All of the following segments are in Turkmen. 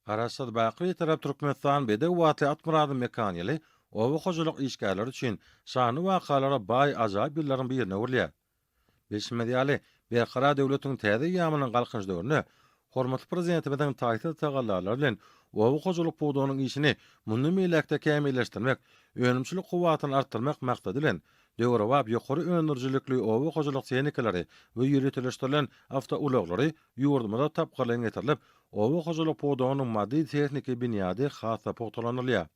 Arasad Baqi tarap Türkmenistan bede wati atmurady mekanyly owa hojuluk işgärleri üçin şany wakalara bay ajayip ýyllaryň birine urlýar. Beşmediýaly Berkara döwletiň täze ýamynyň galkynjdygyny hormatly prezidentimiň taýsir tagallarlar bilen owa hojuluk buğdanyň işini mundan meýlekde kämilleşdirmek, önümçilik kuwatyny artdyrmak maksady bilen döwrewap ýokary önürjilikli owa hojuluk tehnikalary we ýürütülişdirilen awtouloglary ýurdumyza tapgyrlyň getirilip, owa hojuluk buğdanyň maddi texniki binýady hasa pogtalanylýar.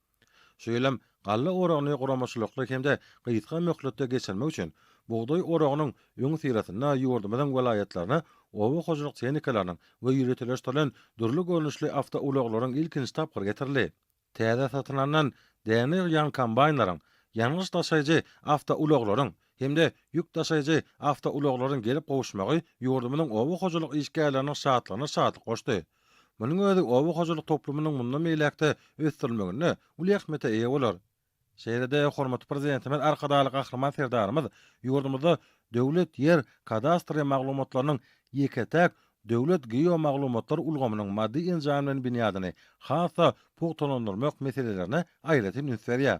Şeýlem galla oragny guramaçylykly hemde gyýytka möhletde geçirmek üçin buğday oragynyň öň siratyna ýurdumyň welayetlerine owa hojuluk tehnikalarynyň we ýürütülişdirilen durly görnüşli awtouloglaryň ilkinji tapgyr getirildi. Täze satylanan däne ýan kombaynlaryň, ýalňyş taşaýjy awtouloglaryň hemde ýük taşaýjy awtouloglaryň gelip gowuşmagy ýurdumyň owa hojuluk işgärleriniň şatlygyna şatlyk goşdy. Munyň özi owa hojuluk toplumynyň mundan meýlekde ösdirilmegine uly ähmiýete eýe bolar. Şeýlede hormatly prezidentimiz arkadaly gahrman serdarymyz ýurdumyzda döwlet ýer kadastry maglumatlarynyň ýeketäk döwlet geomaglumatlar ulgamynyň maddi enjamlarynyň binýadyny hasa pogtalandyrmak meselelerini aýratyn ünsärýär.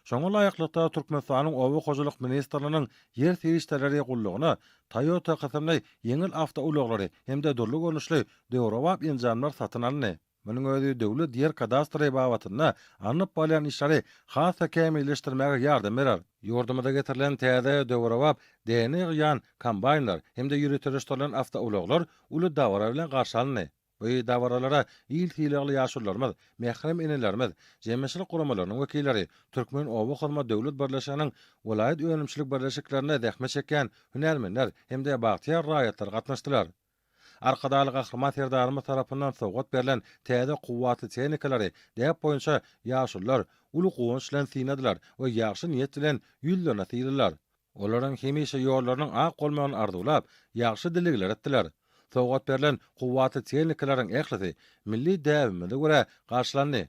Şoňa laýyklykda Türkmenistanyň owa hojuluk ministrliginiň ýer serişleri gullugyna Toyota kysymly ýeňil awtouloglary hemde durly görnüşli döwrewap enjamlar satyn alny. Munyň özi döwlet ýer kadastry babatyna anyp bolýan işleri hasa kämilleşdirmäge ýardam berer. Ýurdumyza getirilen täze döwrewap däne ýan kombaynlar hemde ýürütülişdirilen awtouloglar uly dawara bilen garşy alny. Bu dawaralara il hilegli ýaşurlarymyz, mehrem enelerimiz, jemgyýetçilik guramalarynyň wekilleri, Türkmen Owa Hyzmat Döwlet Birleşiginiň welaýat öňümçilik birleşiklerine dähme çeken hünärmenler hemde bagtyar raýatlar gatnaşdylar. Arkadaly gahrman serdarymyz tarapyndan sowgat berilen täze kuwwatly tehnikalary däp boýunça ýaşurlar uly gowunç bilen synadilar we ýagşy niýet bilen ýüllärine syýdylar. Olaryň hemişe ýollarynyň ak bolmagyny arzulap, ýagşy dilegler etdiler. Sowgat berilen kuwwatly tehnikalaryň ählisi milli däwimde görä garşylandy.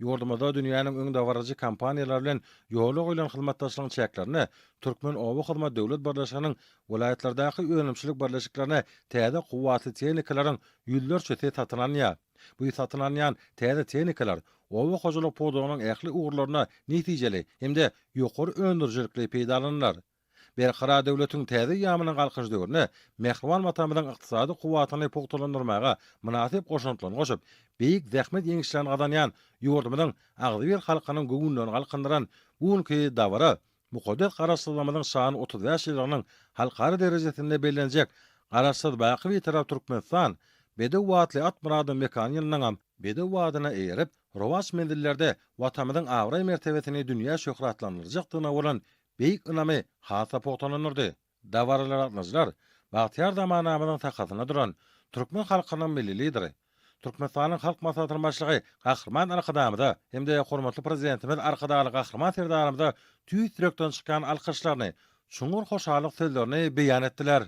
Ýurdumyzda dünýäniň öň dawarajy kompaniýalary bilen ýolug bilen hyzmatdaşlygyň çäklerini Türkmen Owa Hyzmat Döwlet Birleşiginiň welaýatlardaky öňümçilik birleşiklerine täze kuwwatly tehnikalaryň ýüllerçe satyn alýar. Bu satyn alýan täze tehnikalar owa hojuluk buğdanyň ähli ugurlaryna netijeli hemde ýokary önürjilikli peýdalanýar. Berkara döwletiň täze ýamynyň galkynjdygyny Mehriban matamynyň ykdysady kuwatyny pogtalandyrmaga münasip goşuntylaryny goşup, beýik zähmet ýeňişlerini gadanýan ýurdumyň agdyr halkynyň göwünlerini galkyndyran buňky dawara muqaddas garaşdyrmamynyň şany 35 ýylynyň halkary derejesinde bellenjek Arasad Baqi tarap Türkmenistan bede watly atmurady mekanylynyň bede wadyna eýerip, rowas mendillerde watamynyň awray mertebesini dünýä şöhratlandyrjakdygyna bolan beýik ynamy hasa pogtalanyrdy. Dawaralar atnaşlar Bagtyar zamanamynyň takatyna duran Türkmen halkynyň milli lideri, Türkmenistanyň halk maslahatynyň başlygy Gahrman Arkadamyda hemde hormatly prezidentimiz arkadaly Gahrman serdarymyza tüýt direkden çykan alkyşlaryny, şuňur hoşalyk sözlerini beýan etdiler.